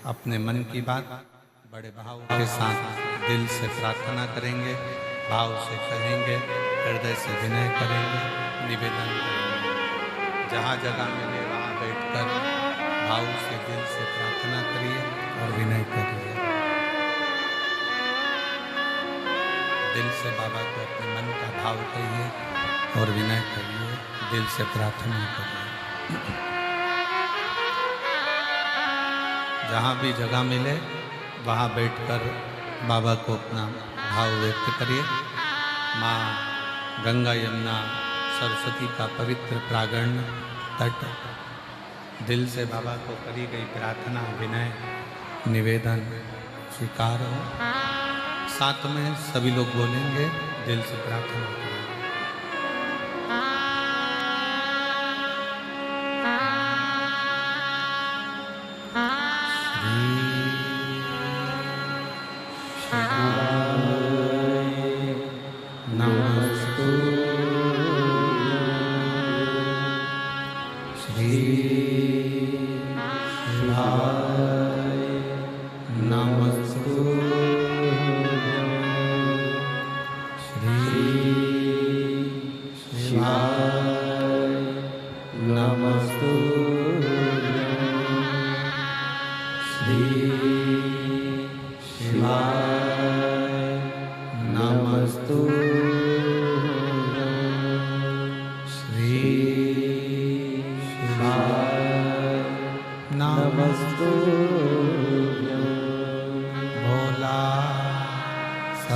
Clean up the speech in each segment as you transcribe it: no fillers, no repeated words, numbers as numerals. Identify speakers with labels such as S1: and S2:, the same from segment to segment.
S1: अपने मन की बात बड़े भाव के साथ दिल से प्रार्थना करेंगे, भाव से कहेंगे, हृदय से विनय करेंगे, निवेदन करेंगे। जहाँ जगह मिले वहाँ बैठकर भाव से दिल से प्रार्थना करिए और विनय करिए। दिल से बाबा को अपने मन का भाव कहिए और विनय करिए, दिल से प्रार्थना करिए। जहाँ भी जगह मिले वहाँ बैठकर बाबा को अपना भाव व्यक्त करिए। माँ गंगा यमुना सरस्वती का पवित्र प्रांगण तट, दिल से बाबा को करी गई प्रार्थना, विनय, निवेदन स्वीकार हो। साथ में सभी लोग बोलेंगे, दिल से प्रार्थना करेंगे।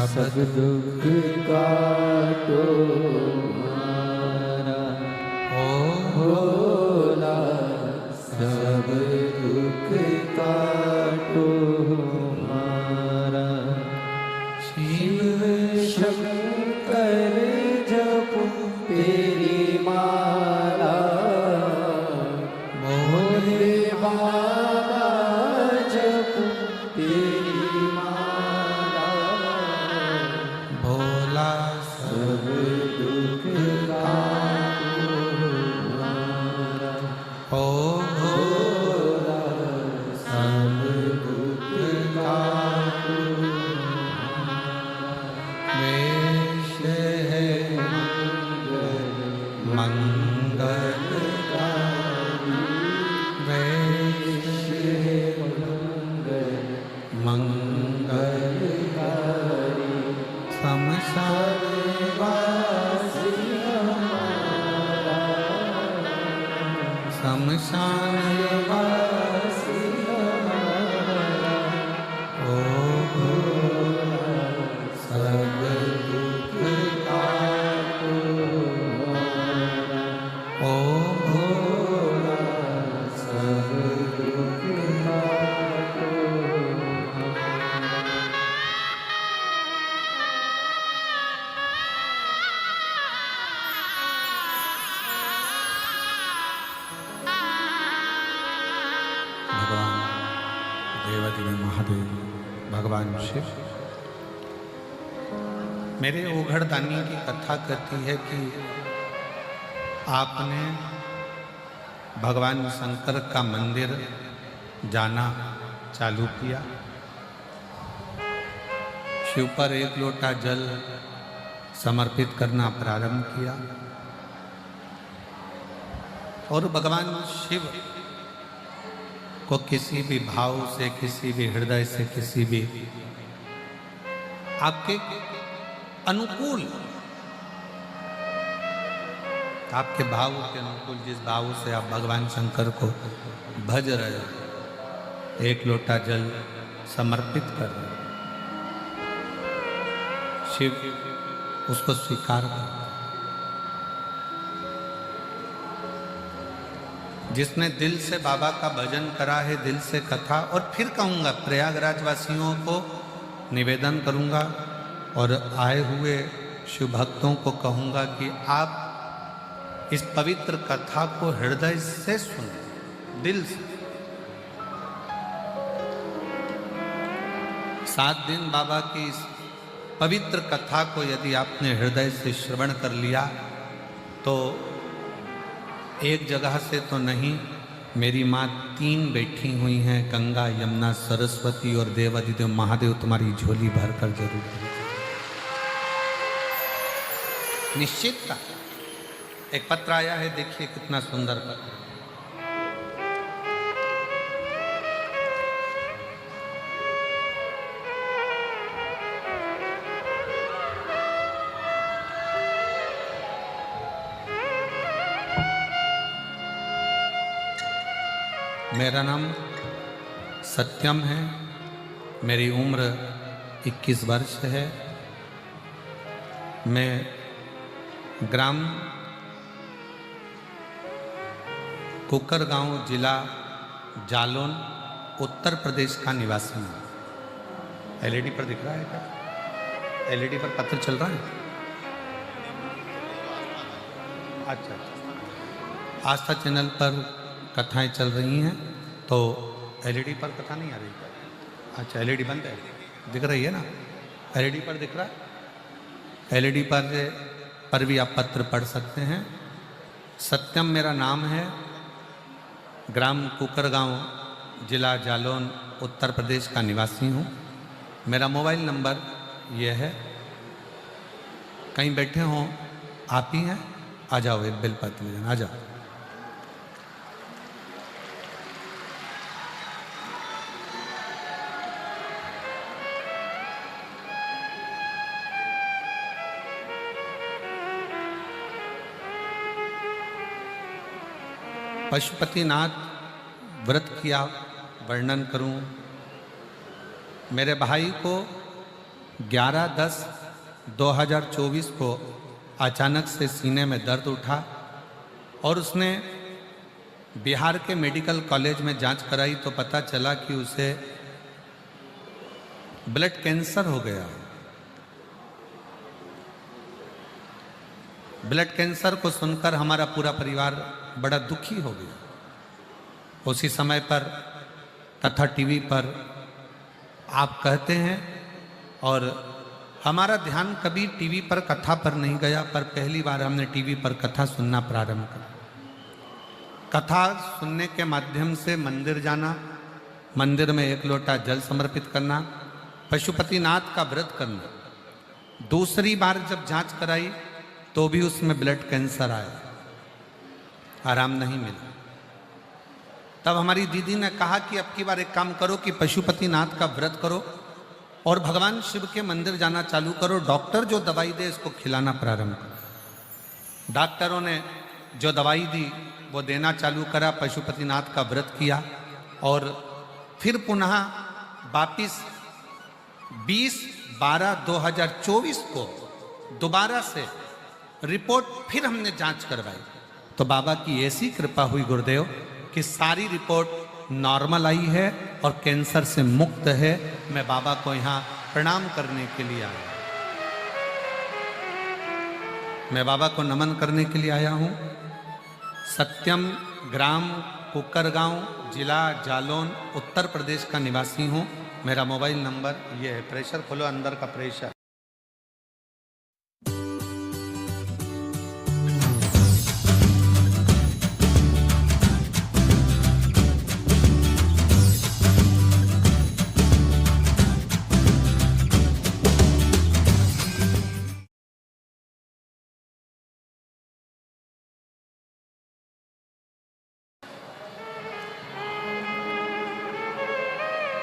S2: सब दुख काटो हमारा, ओ भोला सब दुख काटो हमारा। शिव शंकर जपो तेरी माला, भोले बाबा जपो तेरी माला।
S1: भोला
S2: सब दुख काटो हमारा,
S1: ओ
S2: भोला सब दुख काटो
S1: वेश है मंगलकारी, वेश है मंगलकारी। शमशान
S2: वासी हमारा,
S1: शमशान
S2: वासी हमारा।
S1: ओ भोला सब दुख
S2: काटो हमारा,
S1: ओ
S2: भोला सब दुख काटो हमारा।
S1: भगवान देवादिदेव महादेव, भगवान शिव मेरे ओघड़दानी की कथा कहती है कि आपने भगवान शंकर का मंदिर जाना चालू किया। शिव पर एक लोटा जल समर्पित करना प्रारंभ किया और भगवान शिव को किसी भी भाव से, किसी भी हृदय से, किसी भी आपके अनुकूल, आपके भाव के अनुकूल, जिस भाव से आप भगवान शंकर को भज रहे हो, एक लोटा जल समर्पित कर रहे हो, शिव उसको स्वीकार कर। जिसने दिल से बाबा का भजन करा है, दिल से कथा, और फिर कहूँगा प्रयागराज वासियों को निवेदन करूँगा और आए हुए शिव भक्तों को कहूँगा कि आप इस पवित्र कथा को हृदय से सुनें, दिल से। 7 दिन बाबा की इस पवित्र कथा को यदि आपने हृदय से श्रवण कर लिया तो एक जगह से तो नहीं, मेरी माँ 3 बैठी हुई हैं, गंगा यमुना सरस्वती और देवादिदेव महादेव तुम्हारी झोली भरकर जरूर भेजें। निश्चितता। एक पत्र आया है, देखिए कितना सुंदर पत्र। मेरा नाम सत्यम है, मेरी उम्र 21 वर्ष है। मैं ग्राम कुकर गांव, जिला जालौन, उत्तर प्रदेश का निवासी हूँ। एलईडी पर दिख रहा है क्या? एलईडी पर पत्र चल रहा है? अच्छा अच्छा। आस्था चैनल पर कथाएं चल रही हैं, तो एलईडी पर कथा नहीं आ रही क्या? अच्छा, एलईडी बंद है, दिख रही है ना? एलईडी पर दिख रहा है। एलईडी पर भी आप पत्र पढ़ सकते हैं। सत्यम मेरा नाम है, ग्राम कुकरगांव, जिला जालौन, उत्तर प्रदेश का निवासी हूँ। मेरा मोबाइल नंबर ये है। कहीं बैठे हों, आप ही हैं, आ जाओ, एक बेलपत्र ले जाना, आ जाओ। पशुपतिनाथ व्रत किया वर्णन करूं। मेरे भाई को 11/10/2024 को अचानक से सीने में दर्द उठा और उसने बिहार के मेडिकल कॉलेज में जांच कराई तो पता चला कि उसे ब्लड कैंसर हो गया। ब्लड कैंसर को सुनकर हमारा पूरा परिवार बड़ा दुखी हो गया। उसी समय पर तथा टीवी पर आप कहते हैं, और हमारा ध्यान कभी टीवी पर कथा पर नहीं गया, पर पहली बार हमने टीवी पर कथा सुनना प्रारंभ किया। कथा सुनने के माध्यम से मंदिर जाना, मंदिर में 1 लोटा जल समर्पित करना, पशुपतिनाथ का व्रत करना। दूसरी बार जब जांच कराई तो भी उसमें ब्लड कैंसर आया, आराम नहीं मिला। तब हमारी दीदी ने कहा कि अब की बार एक काम करो कि पशुपतिनाथ का व्रत करो और भगवान शिव के मंदिर जाना चालू करो। डॉक्टर जो दवाई दे इसको खिलाना प्रारंभ करो। डॉक्टरों ने जो दवाई दी वो देना चालू करा, पशुपतिनाथ का व्रत किया और फिर पुनः वापिस 20/12/2024 को दोबारा से रिपोर्ट फिर हमने जांच करवाई तो बाबा की ऐसी कृपा हुई गुरुदेव कि सारी रिपोर्ट नॉर्मल आई है और कैंसर से मुक्त है। मैं बाबा को यहाँ प्रणाम करने के लिए आया, मैं बाबा को नमन करने के लिए आया हूँ। सत्यम ग्राम कुकरगांव, जिला जालौन, उत्तर प्रदेश का निवासी हूँ। मेरा मोबाइल नंबर ये है। प्रेशर खोलो, अंदर का प्रेशर।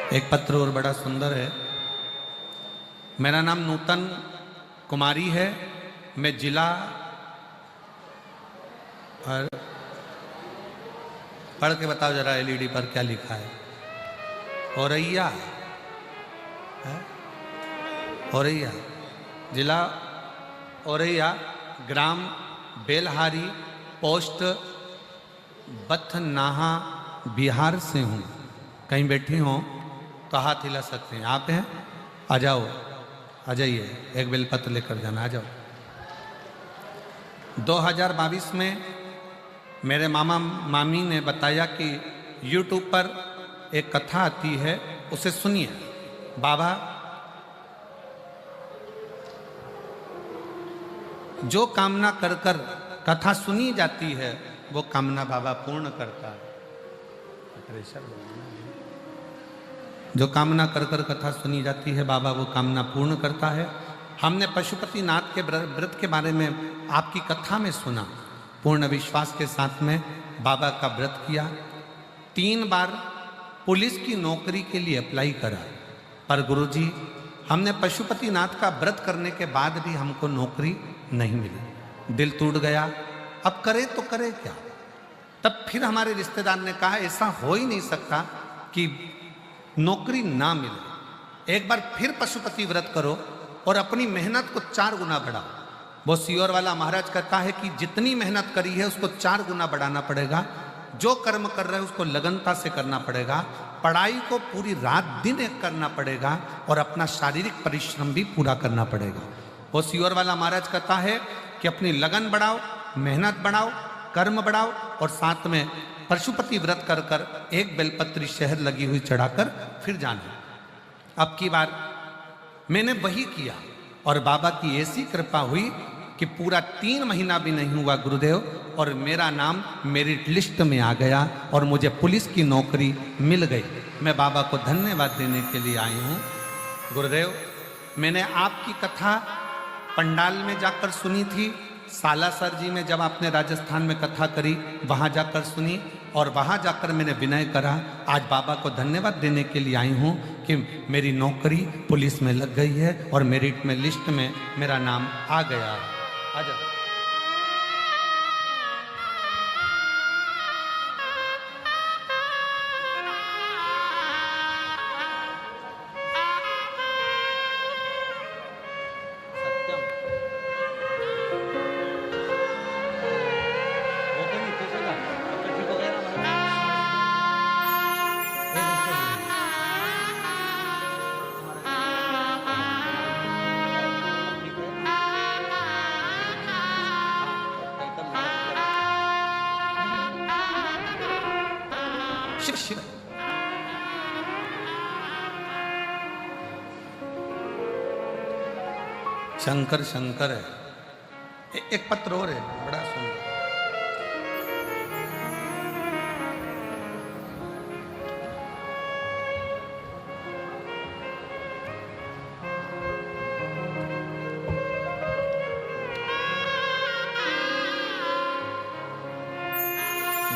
S1: एक पत्र और बड़ा सुंदर है। मेरा नाम नूतन कुमारी है। मैं जिला और पढ़ के बताओ जरा एलईडी पर क्या लिखा है। औरैया है? औरैया, जिला औरैया, ग्राम बेलहारी, पोस्ट बथनाहा, बिहार से हूँ। कहीं बैठी हों तो हाथ हिला सकते हैं। आप हैं? आ जाओ, आ जाइए, एक बेलपत्र लेकर जाना, आ जाओ। 2022 में मेरे मामा मामी ने बताया कि YouTube पर एक कथा आती है, उसे सुनिए। बाबा जो कामना कर कर कथा सुनी जाती है वो कामना बाबा पूर्ण करता है। जो कामना कर कर कथा सुनी जाती है बाबा वो कामना पूर्ण करता है। हमने पशुपतिनाथ के व्रत के बारे में आपकी कथा में सुना, पूर्ण विश्वास के साथ में बाबा का व्रत किया। 3 बार पुलिस की नौकरी के लिए अप्लाई करा, पर गुरुजी हमने पशुपतिनाथ का व्रत करने के बाद भी हमको नौकरी नहीं मिली। दिल टूट गया, अब करे तो करे क्या। तब फिर हमारे रिश्तेदार ने कहा ऐसा हो ही नहीं सकता कि नौकरी ना मिले, एक बार फिर पशुपति व्रत करो और अपनी मेहनत को 4 गुना बढ़ाओ। वो सियोर वाला महाराज कहता है कि जितनी मेहनत करी है उसको 4 गुना बढ़ाना पड़ेगा। जो कर्म कर रहे हैं उसको लगनता से करना पड़ेगा, पढ़ाई को पूरी रात दिन एक करना पड़ेगा और अपना शारीरिक परिश्रम भी पूरा करना पड़ेगा। वो सियोर वाला महाराज कहता है कि अपनी लगन बढ़ाओ, मेहनत बढ़ाओ, कर्म बढ़ाओ और साथ में पशुपति व्रत कर कर एक बेलपत्री शहद लगी हुई चढ़ाकर फिर जाना। अब की बार मैंने वही किया और बाबा की ऐसी कृपा हुई कि पूरा 3 महीना भी नहीं हुआ गुरुदेव, और मेरा नाम मेरिट लिस्ट में आ गया और मुझे पुलिस की नौकरी मिल गई। मैं बाबा को धन्यवाद देने के लिए आई हूँ। गुरुदेव, मैंने आपकी कथा पंडाल में जाकर सुनी थी, सालासर जी में जब आपने राजस्थान में कथा करी वहाँ जाकर सुनी और वहाँ जाकर मैंने विनय करा। आज बाबा को धन्यवाद देने के लिए आई हूँ कि मेरी नौकरी पुलिस में लग गई है और मेरिट में लिस्ट में मेरा नाम आ गया है। आ जाओ। शिव शंकर शंकर है। एक पत्र और है बड़ा सुंदर।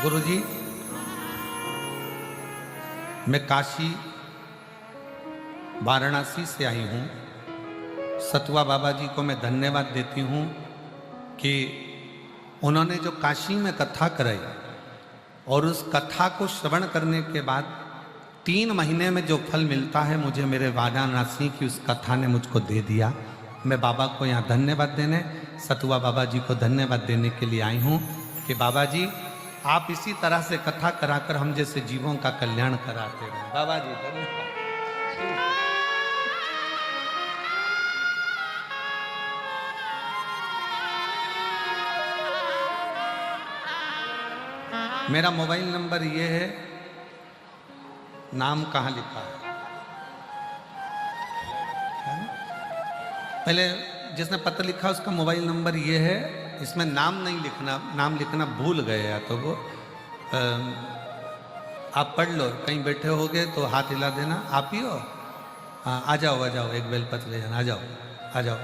S1: गुरुजी, मैं काशी वाराणसी से आई हूँ। सतुआ बाबा जी को मैं धन्यवाद देती हूँ कि उन्होंने जो काशी में कथा कराई और उस कथा को श्रवण करने के बाद 3 महीने में जो फल मिलता है मुझे मेरे वाराणसी की उस कथा ने मुझको दे दिया। मैं बाबा को यहाँ धन्यवाद देने, सतुआ बाबा जी को धन्यवाद देने के लिए आई हूँ कि बाबा जी आप इसी तरह से कथा कराकर हम जैसे जीवों का कल्याण कराते रहे। बाबा जी धन्यवाद। मेरा मोबाइल नंबर ये है, नाम कहाँ लिखा है? पहले जिसने पत्र लिखा उसका मोबाइल नंबर ये है, इसमें नाम नहीं लिखना, नाम लिखना भूल गए या तो वो आप पढ़ लो, कहीं बैठे होगे तो हाथ हिला देना। आप ही हो? हाँ, आ जाओ, एक बेलपत्र ले जाना। आ जाओ।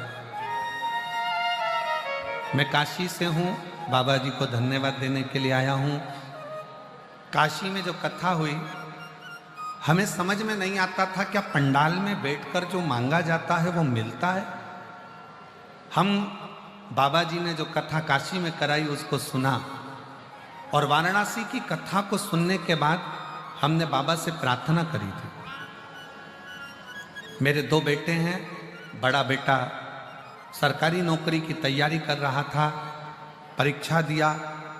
S1: मैं काशी से हूँ, बाबा जी को धन्यवाद देने के लिए आया हूँ। काशी में जो कथा हुई हमें समझ में नहीं आता था, क्या पंडाल में बैठकर जो मांगा जाता है वो मिलता है? हम बाबा जी ने जो कथा काशी में कराई उसको सुना और वाराणसी की कथा को सुनने के बाद हमने बाबा से प्रार्थना करी थी। मेरे 2 बेटे हैं, बड़ा बेटा सरकारी नौकरी की तैयारी कर रहा था, परीक्षा दिया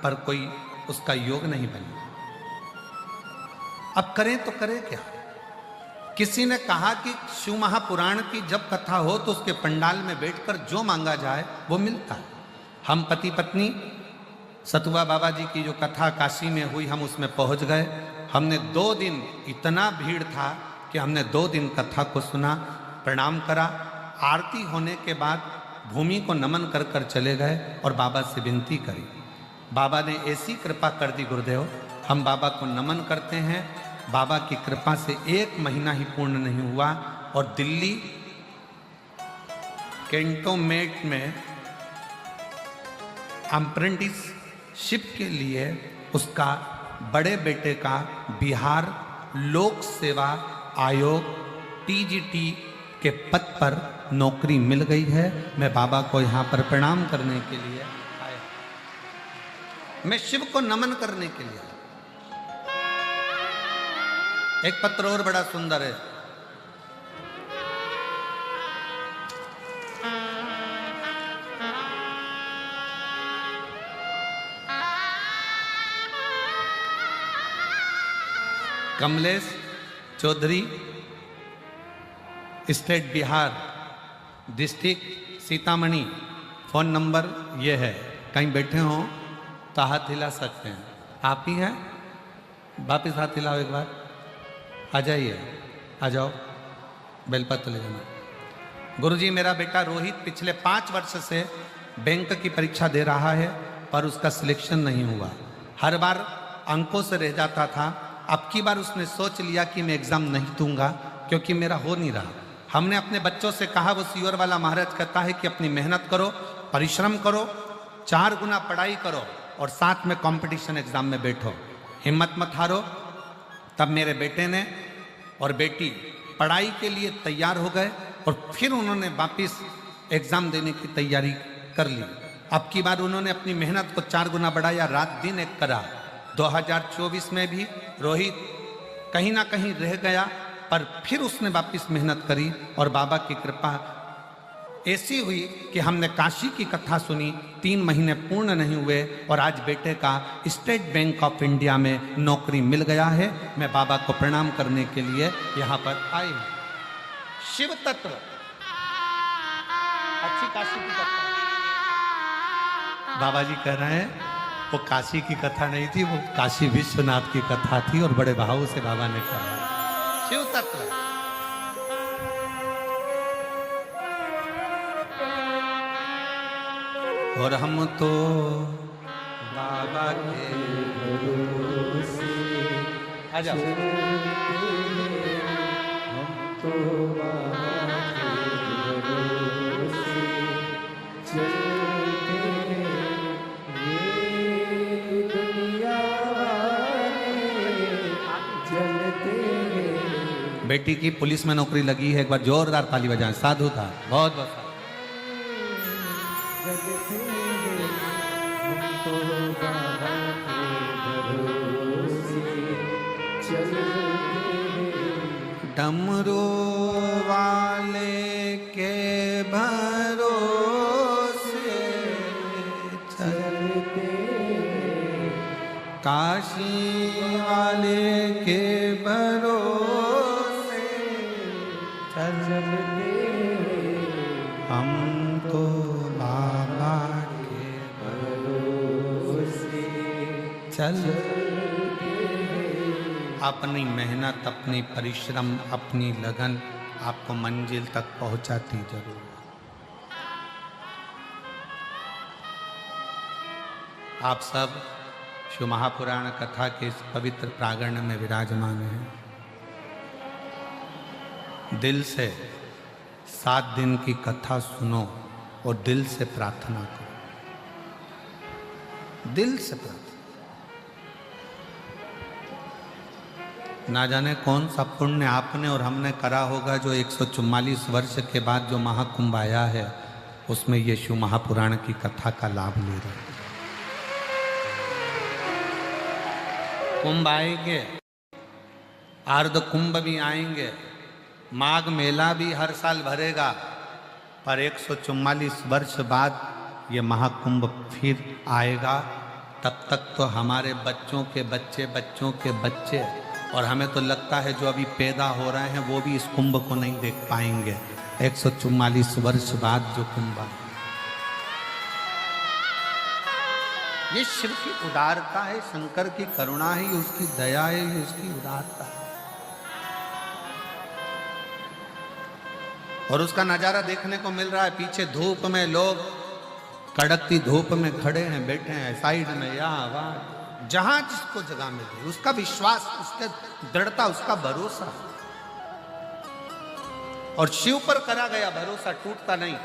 S1: पर कोई उसका योग नहीं बना। अब करें तो करें क्या? किसी ने कहा कि शिव महापुराण की जब कथा हो तो उसके पंडाल में बैठकर जो मांगा जाए वो मिलता है। हम पति पत्नी सतुआ बाबा जी की जो कथा काशी में हुई हम उसमें पहुंच गए। हमने 2 दिन, इतना भीड़ था कि हमने 2 दिन कथा को सुना, प्रणाम करा। आरती होने के बाद भूमि को नमन कर चले गए और बाबा से विनती करी। बाबा ने ऐसी कृपा कर दी गुरुदेव, हम बाबा को नमन करते हैं। बाबा की कृपा से 1 महीना ही पूर्ण नहीं हुआ और दिल्ली कैंटोनमेंट में अप्रेंटिसशिप के लिए उसका बड़े बेटे का बिहार लोक सेवा आयोग TGT के पद पर नौकरी मिल गई है। मैं बाबा को यहाँ पर प्रणाम करने के लिए आया, मैं शिव को नमन करने के लिए। एक पत्र और बड़ा सुंदर है। Kamlesh Chaudhary, state Bihar, district Sitamarhi. Phone number ये है, कहीं बैठे हो तो हाथ हिला सकते हैं। आप ही हैं? वापिस हाथ हिलाओ एक बार। आ जाइए, आ जाओ, बेलपत्र ले जाना। गुरुजी, मेरा बेटा रोहित पिछले 5 वर्ष से बैंक की परीक्षा दे रहा है पर उसका सिलेक्शन नहीं हुआ। हर बार अंकों से रह जाता था। अब की बार उसने सोच लिया कि मैं एग्ज़ाम नहीं दूंगा क्योंकि मेरा हो नहीं रहा। हमने अपने बच्चों से कहा, वो सीवर वाला महाराज कहता है कि अपनी मेहनत करो, परिश्रम करो, 4 गुना पढ़ाई करो और साथ में कंपटीशन एग्ज़ाम में बैठो, हिम्मत मत हारो। तब मेरे बेटे ने और बेटी पढ़ाई के लिए तैयार हो गए और फिर उन्होंने वापस एग्ज़ाम देने की तैयारी कर ली। अब की बार उन्होंने अपनी मेहनत को 4 गुना बढ़ाया, रात दिन एक करा। 2024 में भी रोहित कहीं ना कहीं रह गया पर फिर उसने वापस मेहनत करी और बाबा की कृपा ऐसी हुई कि हमने काशी की कथा सुनी। 3 महीने पूर्ण नहीं हुए और आज बेटे का स्टेट बैंक ऑफ इंडिया में नौकरी मिल गया है। मैं बाबा को प्रणाम करने के लिए यहाँ पर आई हूँ। शिव तत्व, अच्छी काशी की कथा। बाबा जी कह रहे हैं वो काशी की कथा नहीं थी, वो काशी विश्वनाथ की कथा थी और बड़े भाव से बाबा ने कहा। शिव तत्व और हम तो बाबा के भरोसे। आ जाओ।
S2: हम तो बाबा के भरोसे चलते हैं, ये दुनिया वाले जलते हैं।
S1: बेटी की पुलिस में नौकरी लगी है, एक बार जोरदार ताली बजाएं। साधु था, बहुत बहुत
S2: जलते हैं, हम तो बाबा के भरोसे चलते हैं।
S1: डमरू वाले के भरोसे
S2: चलते हैं,
S1: काशी वाले के भरोसे
S2: चलते हैं,
S1: हम तो बाबा के
S2: भरोसे
S1: चल।
S2: चलते हैं।
S1: अपनी मेहनत, अपनी परिश्रम, अपनी लगन आपको मंजिल तक पहुंचाती जरूर। आप सब शिव महापुराण कथा के इस पवित्र प्रांगण में विराजमान हैं। दिल से 7 दिन की कथा सुनो और दिल से प्रार्थना करो, दिल से प्रार्थना। ना जाने कौन सा पुण्य आपने और हमने करा होगा जो 144 वर्ष के बाद जो महाकुंभ आया है उसमें ये शिव महापुराण की कथा का लाभ ले रहे हैं। कुंभ आएंगे, अर्ध कुंभ भी आएंगे, माघ मेला भी हर साल भरेगा, पर 144 वर्ष बाद ये महाकुंभ फिर आएगा। तब तक तो हमारे बच्चों के बच्चे, बच्चों के बच्चे, और हमें तो लगता है जो अभी पैदा हो रहे हैं वो भी इस कुंभ को नहीं देख पाएंगे। 144 वर्ष बाद जो कुंभ आए, ये शिव की उदारता है, शंकर की करुणा है, उसकी दया है, उसकी उदारता है। और उसका नजारा देखने को मिल रहा है। पीछे धूप में लोग कड़कती धूप में खड़े हैं, बैठे हैं, साइड में यहाँ वहाँ जहां जिसको जगह मिले, उसका विश्वास, उसका दृढ़ता, उसका भरोसा। और शिव पर करा गया भरोसा टूटता नहीं।